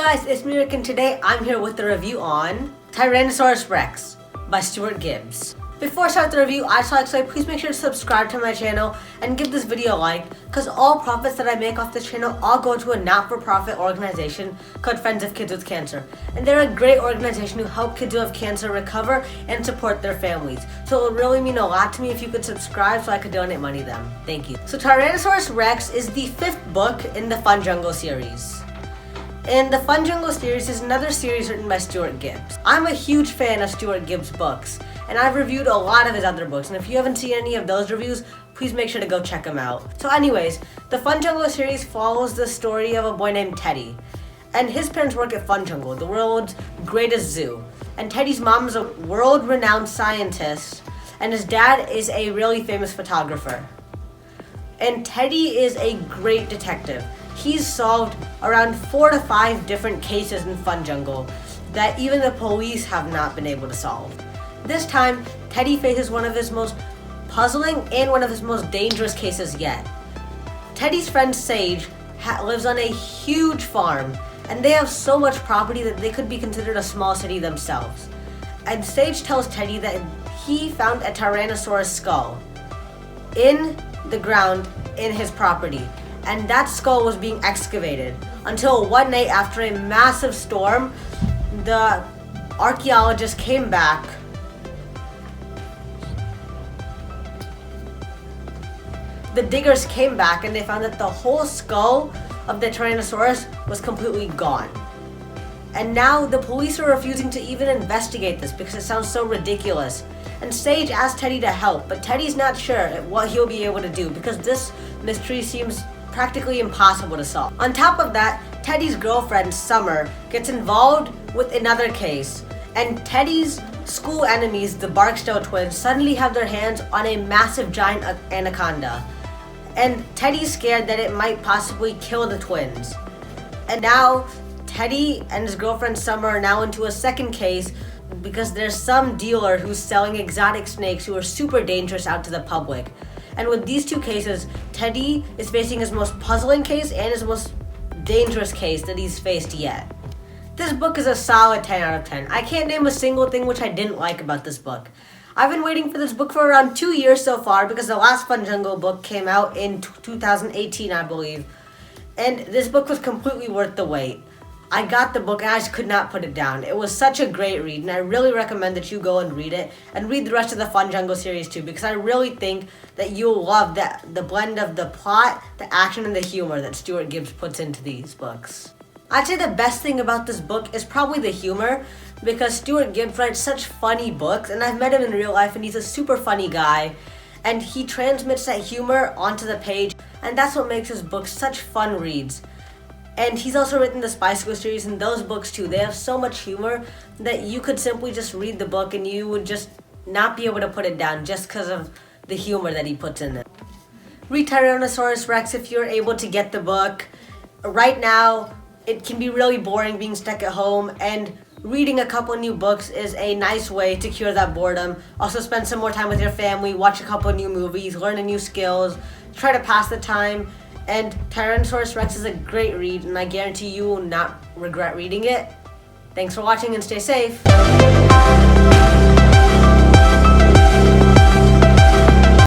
guys, it's me Rick, and today I'm here with the review on Tyrannosaurus Wrecks by Stuart Gibbs. Before I start the review, I just like to say please make sure to subscribe to my channel and give this video a like, because all profits that I make off this channel all go to a not-for-profit organization called Friends of Kids with Cancer. And they're a great organization who help kids who have cancer recover and support their families. So it would really mean a lot to me if you could subscribe so I could donate money to them. Thank you. So Tyrannosaurus Wrecks is the 5th book in the FunJungle series. And the FunJungle Series is another series written by Stuart Gibbs. I'm a huge fan of Stuart Gibbs' books, and I've reviewed a lot of his other books, and if you haven't seen any of those reviews, please make sure to go check them out. So anyways, the FunJungle series follows the story of a boy named Teddy, and his parents work at FunJungle, the world's greatest zoo. And Teddy's mom is a world-renowned scientist, and his dad is a really famous photographer. And Teddy is a great detective. He's solved around 4 to 5 different cases in FunJungle that even the police have not been able to solve. This time, Teddy faces one of his most puzzling and one of his most dangerous cases yet. Teddy's friend Sage lives on a huge farm, and they have so much property that they could be considered a small city themselves. And Sage tells Teddy that he found a Tyrannosaurus skull in the ground in his property, and that skull was being excavated until one night after a massive storm, the archaeologists came back the diggers came back and they found that the whole skull of the Tyrannosaurus was completely gone. And now the police are refusing to even investigate this because it sounds so ridiculous. And Sage asked Teddy to help, but Teddy's not sure what he'll be able to do because this mystery seems practically impossible to solve. On top of that, Teddy's girlfriend, Summer, gets involved with another case, and Teddy's school enemies, the Barksdale Twins, suddenly have their hands on a massive giant anaconda. And Teddy's scared that it might possibly kill the twins. And now, Teddy and his girlfriend Summer are now into a second case because there's some dealer who's selling exotic snakes who are super dangerous out to the public. And with these two cases, Teddy is facing his most puzzling case and his most dangerous case that he's faced yet. This book is a solid 10 out of 10. I can't name a single thing which I didn't like about this book. I've been waiting for this book for around 2 years so far because the last FunJungle book came out in 2018, I believe. And this book was completely worth the wait. I got the book and I just could not put it down. It was such a great read, and I really recommend that you go and read it and read the rest of the FunJungle series too, because I really think that you'll love the blend of the plot, the action, and the humor that Stuart Gibbs puts into these books. I'd say the best thing about this book is probably the humor, because Stuart Gibbs writes such funny books, and I've met him in real life and he's a super funny guy, and he transmits that humor onto the page, and that's what makes his books such fun reads. And he's also written the sBookReview series, and those books too. They have so much humor that you could simply just read the book and you would just not be able to put it down just because of the humor that he puts in it. Read Tyrannosaurus Wrecks if you're able to get the book. Right now, it can be really boring being stuck at home, and reading a couple new books is a nice way to cure that boredom. Also spend some more time with your family, watch a couple new movies, learn new skills, try to pass the time. And Tyrannosaurus Wrecks is a great read, and I guarantee you will not regret reading it. Thanks for watching and stay safe.